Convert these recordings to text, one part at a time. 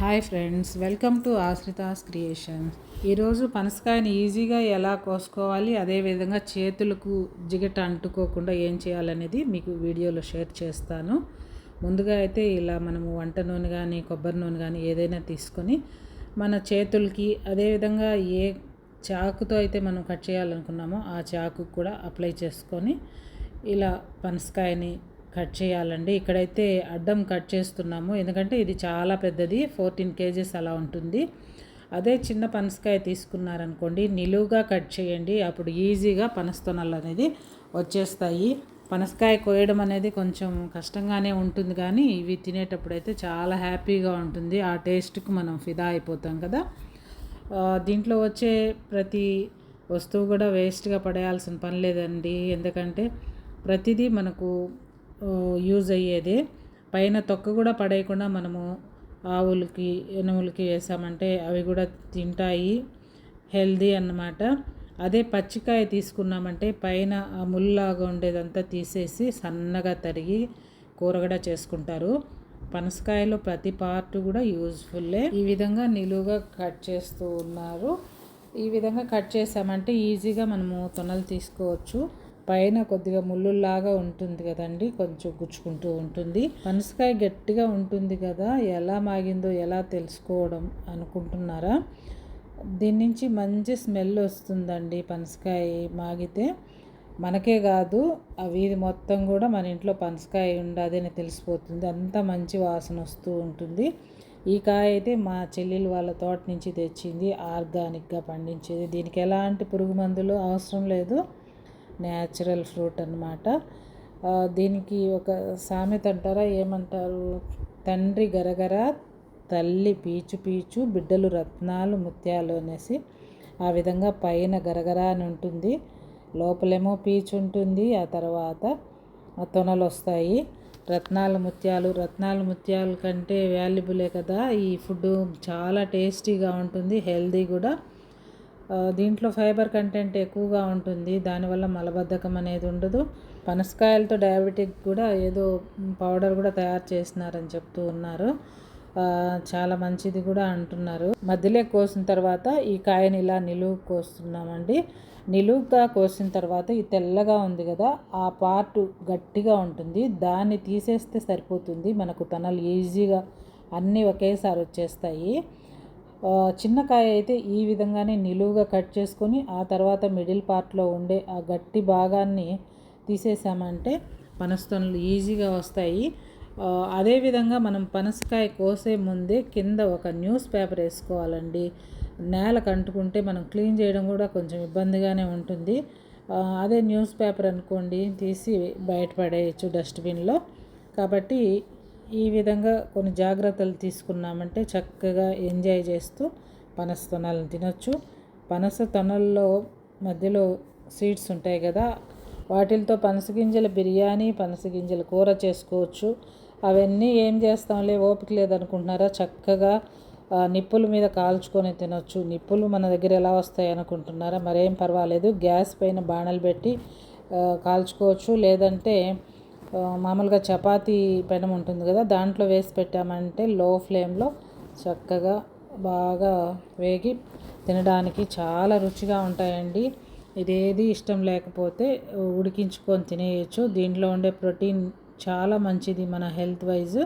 Hi friends, welcome to Ashrita's creations. ఈరోజు పనసకాయని ఈజీగా ఎలా కోసుకోవాలి, అదేవిధంగా చేతులకు జిగట అంటుకోకుండా ఏం చేయాలనేది మీకు వీడియోలో షేర్ చేస్తాను. ముందుగా అయితే ఇలా మనము వంట నూనె కానీ కొబ్బరి నూనె కానీ ఏదైనా తీసుకొని మన చేతులకి, అదేవిధంగా ఏ చాకుతో అయితే మనం కట్ చేయాలనుకున్నామో ఆ చాకు కూడా అప్లై చేసుకొని ఇలా పనసకాయని కట్ చేయాలండి. ఇక్కడైతే అడ్డం కట్ చేస్తున్నాము, ఎందుకంటే ఇది చాలా పెద్దది, 14 kgs అలా ఉంటుంది. అదే చిన్న పనసకాయ తీసుకున్నారనుకోండి, నిలువుగా కట్ చేయండి, అప్పుడు ఈజీగా పనస్తొనలు అనేది వచ్చేస్తాయి. పనసకాయ కోయడం అనేది కొంచెం కష్టంగానే ఉంటుంది, కానీ ఇవి తినేటప్పుడు అయితే చాలా హ్యాపీగా ఉంటుంది. ఆ టేస్ట్కి మనం ఫిదా అయిపోతాం కదా. దీంట్లో వచ్చే ప్రతి వస్తువు కూడా వేస్ట్గా పడేయాల్సిన పని లేదండి, ఎందుకంటే ప్రతిదీ మనకు యూజ్ అయ్యేదే. పైన తొక్క కూడా పడేయకుండా మనము ఆవులకి ఎనుములకి వేసామంటే అవి కూడా తింటాయి, హెల్దీ అన్నమాట. అదే పచ్చికాయ తీసుకున్నామంటే పైన ఆ ముళ్ళలాగా ఉండేదంతా తీసేసి సన్నగా తరిగి కూరగడ చేసుకుంటారు. పనసకాయలో ప్రతి పార్ట్ కూడా యూజ్ఫుల్లే. ఈ విధంగా నిలువుగా కట్ చేస్తూ ఉన్నారు. ఈ విధంగా కట్ చేసామంటే ఈజీగా మనము తొనలు తీసుకోవచ్చు. పైన కొద్దిగా ముళ్ళులాగా ఉంటుంది కదండి, కొంచెం గుచ్చుకుంటూ ఉంటుంది. పనసకాయ గట్టిగా ఉంటుంది కదా, ఎలా మాగిందో ఎలా తెలుసుకోవడం అనుకుంటున్నారా? దీని నుంచి మంచి స్మెల్ వస్తుందండి. పనసకాయ మాగితే మనకే కాదు, ఆ వీధి మొత్తం కూడా మన ఇంట్లో పనసకాయ ఉండదు అని తెలిసిపోతుంది, అంత మంచి వాసన వస్తూ ఉంటుంది. ఈ కాయ అయితే మా చెల్లెలు వాళ్ళ తోట నుంచి తెచ్చింది, ఆర్గానిక్గా పండించేది. దీనికి ఎలాంటి పురుగు మందులు అవసరం లేదు, న్యాచురల్ ఫ్రూట్ అన్నమాట. దీనికి ఒక సామెత అంటారా, ఏమంటారు, తండ్రి గరగర తల్లి పీచు పీచు బిడ్డలు రత్నాలు ముత్యాలు అనేసి. ఆ విధంగా పైన గరగర అని ఉంటుంది, లోపలేమో పీచు ఉంటుంది, ఆ తర్వాత తొనలు వస్తాయి. రత్నాలు ముత్యాల కంటే వాల్యుబులే కదా. ఈ ఫుడ్ చాలా టేస్టీగా ఉంటుంది, హెల్దీ కూడా. దీంట్లో ఫైబర్ కంటెంట్ ఎక్కువగా ఉంటుంది, దానివల్ల మలబద్ధకం అనేది ఉండదు. పనసకాయలతో డయాబెటిక్ కూడా ఏదో పౌడర్ కూడా తయారు చేస్తున్నారని చెప్తూ ఉన్నారు, చాలా మంచిది కూడా అంటున్నారు. మధ్యలో కోసిన తర్వాత ఈ కాయని ఇలా నిలువు కోస్తున్నామండి. నిలువుగా కోసిన తర్వాత ఈ తెల్లగా ఉంది కదా, ఆ పార్ట్ గట్టిగా ఉంటుంది, దాన్ని తీసేస్తే సరిపోతుంది. మనకు తొనలు ఈజీగా అన్నీ ఒకేసారి వచ్చేస్తాయి. చిన్నకాయ అయితే ఈ విధంగానే నిలువుగా కట్ చేసుకొని ఆ తర్వాత మిడిల్ పార్ట్లో ఉండే ఆ గట్టి భాగాన్ని తీసేసామంటే పనస్తొనలు ఈజీగా వస్తాయి. అదేవిధంగా మనం పనసకాయ కోసే ముందే కింద ఒక న్యూస్ పేపర్ వేసుకోవాలండి. నేలకు అంటుకుంటే మనం క్లీన్ చేయడం కూడా కొంచెం ఇబ్బందిగానే ఉంటుంది. అదే న్యూస్ పేపర్ అనుకోండి, తీసి బయటపడేయచ్చు డస్ట్బిన్లో. కాబట్టి ఈ విధంగా కొన్ని జాగ్రత్తలు తీసుకున్నామంటే చక్కగా ఎంజాయ్ చేస్తూ పనస తొనలను తినొచ్చు. పనస తొనల్లో మధ్యలో సీడ్స్ ఉంటాయి కదా, వాటితో పనస గింజల బిర్యానీ, పనస గింజల కూర చేసుకోవచ్చు. అవన్నీ ఏం చేస్తాంలే, ఓపిక లేదనుకుంటున్నారా, చక్కగా నిప్పుల మీద కాల్చుకొని తినొచ్చు. నిప్పులు మన దగ్గర ఎలా వస్తాయి అనుకుంటున్నారా, మరేం పర్వాలేదు, గ్యాస్ పైన బాణలు పెట్టి కాల్చుకోవచ్చు. లేదంటే మామూలుగా చపాతీ పెనం ఉంటుంది కదా, దాంట్లో వేసి పెట్టామంటే లో ఫ్లేమ్లో చక్కగా బాగా వేగి తినడానికి చాలా రుచిగా ఉంటాయండి. ఇదేది ఇష్టం లేకపోతే ఉడికించుకొని తినేయచ్చు. దీంట్లో ఉండే ప్రోటీన్ చాలా మంచిది మన హెల్త్ వైజ్.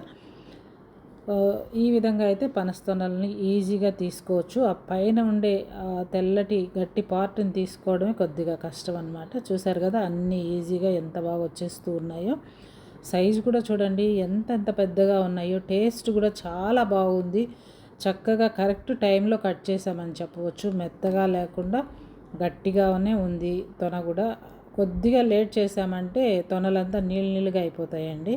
ఈ విధంగా అయితే పనస్తొనల్ని ఈజీగా తీసుకోవచ్చు. ఆ పైన ఉండే తెల్లటి గట్టి పార్ట్ని తీసుకోవడమే కొద్దిగా కష్టం అన్నమాట. చూసారు కదా, అన్నీ ఈజీగా ఎంత బాగా వచ్చేస్తూ ఉన్నాయో. సైజు కూడా చూడండి ఎంత పెద్దగా ఉన్నాయో. టేస్ట్ కూడా చాలా బాగుంది. చక్కగా కరెక్ట్ టైంలో కట్ చేసామని చెప్పవచ్చు. మెత్తగా లేకుండా గట్టిగానే ఉంది. తొన కూడా కొద్దిగా లేట్ చేసామంటే తొనలంతా నీళ్ళుగా అయిపోతాయండి.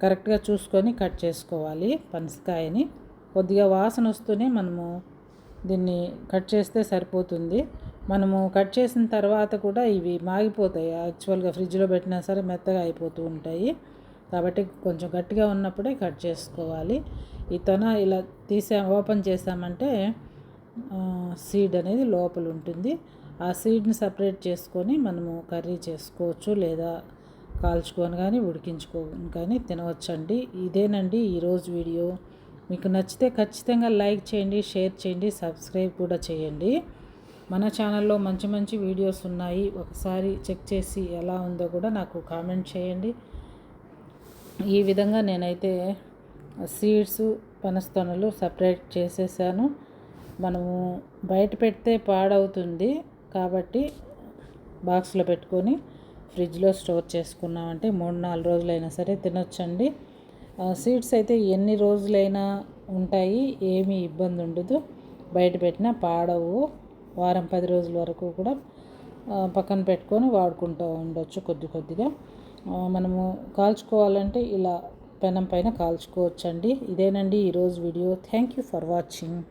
కరెక్ట్గా చూసుకొని కట్ చేసుకోవాలి పనసకాయని. కొద్దిగా వాసన వస్తూనే మనము దీన్ని కట్ చేస్తే సరిపోతుంది. మనము కట్ చేసిన తర్వాత కూడా ఇవి మాగిపోతాయి, యాక్చువల్గా ఫ్రిడ్జ్లో పెట్టినా సరే మెత్తగా అయిపోతూ ఉంటాయి. కాబట్టి కొంచెం గట్టిగా ఉన్నప్పుడే కట్ చేసుకోవాలి. ఈ తొన ఇలా ఓపెన్ చేసామంటే సీడ్ అనేది లోపల ఉంటుంది. ఆ సీడ్ని సపరేట్ చేసుకొని మనము కర్రీ చేసుకోవచ్చు, లేదా కాల్చుకొని కానీ ఉడికించుకొని కానీ తినవచ్చండి. ఇదేనండి ఈరోజు వీడియో. మీకు నచ్చితే ఖచ్చితంగా లైక్ చేయండి, షేర్ చేయండి, సబ్స్క్రైబ్ కూడా చేయండి. మన ఛానల్లో మంచి మంచి వీడియోస్ ఉన్నాయి, ఒకసారి చెక్ చేసి ఎలా ఉందో కూడా నాకు కామెంట్ చేయండి. ఈ విధంగా నేనైతే సీడ్స్ పనస్తొనలు సపరేట్ చేసేసాను. మనము బయట పెడితే పాడవుతుంది కాబట్టి బాక్స్లో పెట్టుకొని ఫ్రిడ్జ్లో స్టోర్ చేసుకున్నామంటే 3-4 రోజులైనా సరే తినొచ్చండి. సీడ్స్ అయితే ఎన్ని రోజులైనా ఉంటాయి, ఏమీ ఇబ్బంది ఉండదు. బయట పెట్టినా పాడవు. వారం 10 రోజుల వరకు కూడా పక్కన పెట్టుకొని వాడుకుంటూ ఉండొచ్చు కొద్ది కొద్దిగా. మనము కాల్చుకోవాలంటే ఇలా పెనం పైన కాల్చుకోవచ్చండి. ఇదేనండి ఈరోజు video. Thank you for watching.